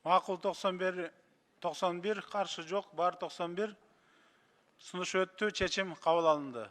Макул 91, каршы жок, бар 91. Сунуш өттү, чечим кабыл алынды.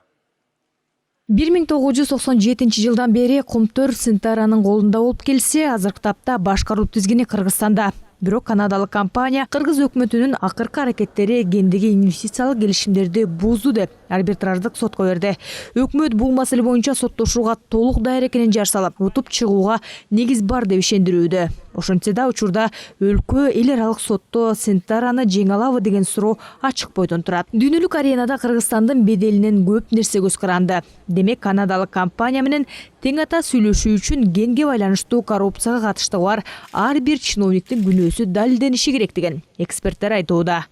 1997 жылдан бери Кумтөр Синтаранын колунда болуп келсе, азыркы тапта башкаруу тизгини Кыргызстанда. Бирок канадалык компания кыргыз өкмөтүнүн акыркы аракеттери гендеги инвестициялык келишимдерди бузду деп арбитраждык сотко берди. Өкмөт бул маселе боюнча соттошууга толук даяр экенин жар салып, утуп чыгууга негиз бар деп ишендирүүдө. Ошентсе да учурда өлкө эл аралык сотто Синтараны жеңе алабы деген суроо ачык бойдон турат. Дүйнөлүк аренада Кыргызстандын беделинен көп нерсе көз каранды. Демек канадалык компания менен тең ата сүйлөшүү үчүн генге байланыштуу коррупцияга катыштыгы бар ар бир чиновниктин күнөөсү далилдениши керек деген эксперттер айтууда.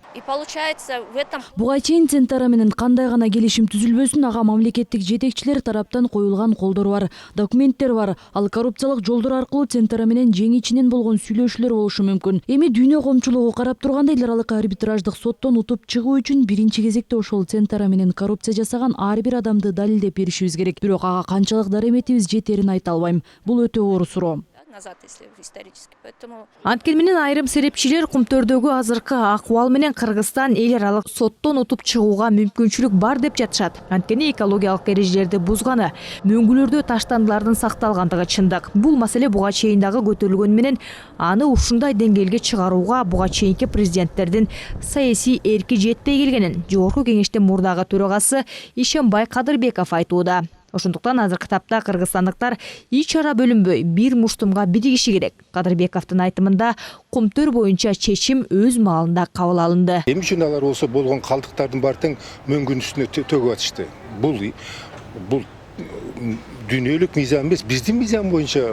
Буга чейин Синтара менен кандай гана келишим түзүлбөсүн ага мамлекеттик жетекчилер тараптан коюлган колдор бар, документтер бар. Ал коррупциялык жолдор аркылуу Синтара менен жең ичинен болгон сүйлөшүүлөр болушу мүмкүн. Эми дүйнө коомчулугу карап турганда эл аралык арбитраждык соттон утуп чыгуу үчүн биринчи кезекте ошол Синтара менен коррупция жасаган ар бир адамды далилдеп беришибиз керек. Бирок ага канчалык дареметибиз жетерин айта албайм. Бул өтө оор суроо. Анткени менен айрым серепчилер Кумтөрдөгү азыркы акыбал менен Кыргызстан эл аралык соттон утуп чыгууга мүмкүнчүлүк бар деп жатышат. Анткени экологиялык эрежелерди бузганы, мөңгүлөрдө таштандылардын сакталгандыгы чындык. Бул маселе буга чейин дагы көтөрүлгөн менен аны ушундай деңгээлге чыгарууга буга чейинки президенттердин саясий эрки жетпей келгенин Жогорку Кеңештин мурдагы төрагасы Ишембай Кадырбеков айтууда. Ошондуктан азыркы тапта кыргызстандыктар ич ара бөлүнбөй бир муштумга биригиши керек. Кадырбековдун айтымында Кумтөр боюнча чечим өз маалында кабыл алынды. Эмне үчүн алар болсо болгон калдыктардын баарын мөңгүнүн үстүнө төгүп атышты? Бул дүйнөлүк мыйзам эмес, биздин мыйзам боюнча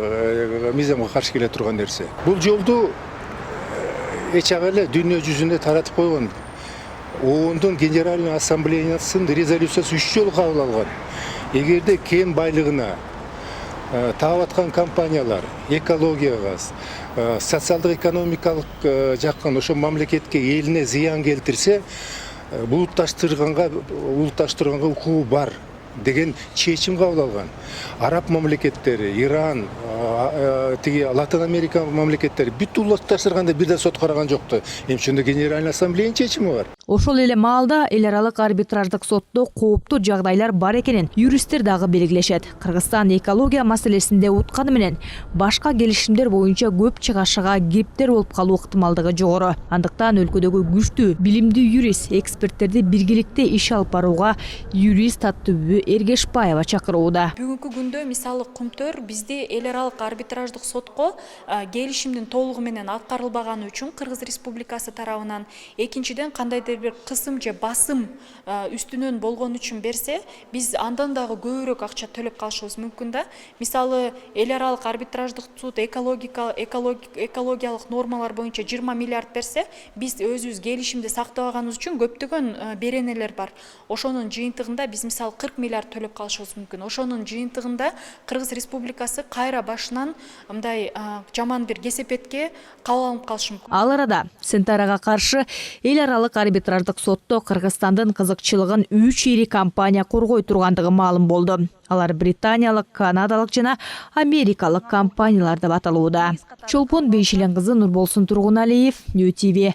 мыйзамга каршы келе турган нерсе. Бул жолду эч ага эле дүйнө жүзүнө таратып койгон. ООНдун Генеральный ассамблеясынын резолюциясы 3 жолу кабыл алган. Эгерде кен байлыгына таап аткан компаниялар экологияга, социалдык экономикалык жактан ошо мамлекетке элине зыян келтирсе, улутташтырганга укугу бар деген чечим кабыл алган. Араб мамлекеттери, Иран, тиги Латын Америка мамлекеттери бүт улутташтырганда бир да сот караган жокту. Эмченде Генеральный ассамблеянын чечими бар. Ошол эле маалда эл аралык арбитраждык сотто кооптуу жагдайлар бар экенин юристтер дагы белгилешет. Кыргызстан экология маселесинде утканы менен башка келишимдер боюнча көп чыгашыга кептер болуп калуу ыктымалдыгы жогору. Андыктан өлкөдөгү күчтүү, билимдүү юрист эксперттерди биргеликте иш алып барууга юрист Таттүбү Эргешбаева чакырууда. Бүгүнкү күндө мисалы Кумтөр бизде эл аралык арбитраждык сотко келишимдин толугу менен аткарылбаганы үчүн Кыргыз Республикасы тарабынан, экинчиден кандайдыр бир кысым же басым үстүнөн болгон үчүн берсе, биз андан дагы көбүрөөк акча төлөп калышыбыз мүмкүн да. Мисалы эл аралык арбитраждык суд экологиялык нормалар боюнча 20 миллиард берсе, биз өзүбүз келишимди сактабаганыбыз үчүн көптөгөн беренелер бар. Ошонун жыйынтыгында биз мисалы 40 миллиард төлөп калышыбыз мүмкүн. Ошонун жыйынтыгында Кыргыз Республикасы кайра башынан мындай жаман бир кесепетке кабыл алынып калышы мүмкүн. Ал арада Синтарага каршы эл аралык арбитраждык сотто Кыргызстандын кызыкчылыгын 3 ири компания коргой тургандыгы маалым болду. Алар британиялык, канадалык жана америкалык компаниялар деп аталууда. Чолпон Бейшилен кызы Нурболсун Тургуналиев, Нью ТВ.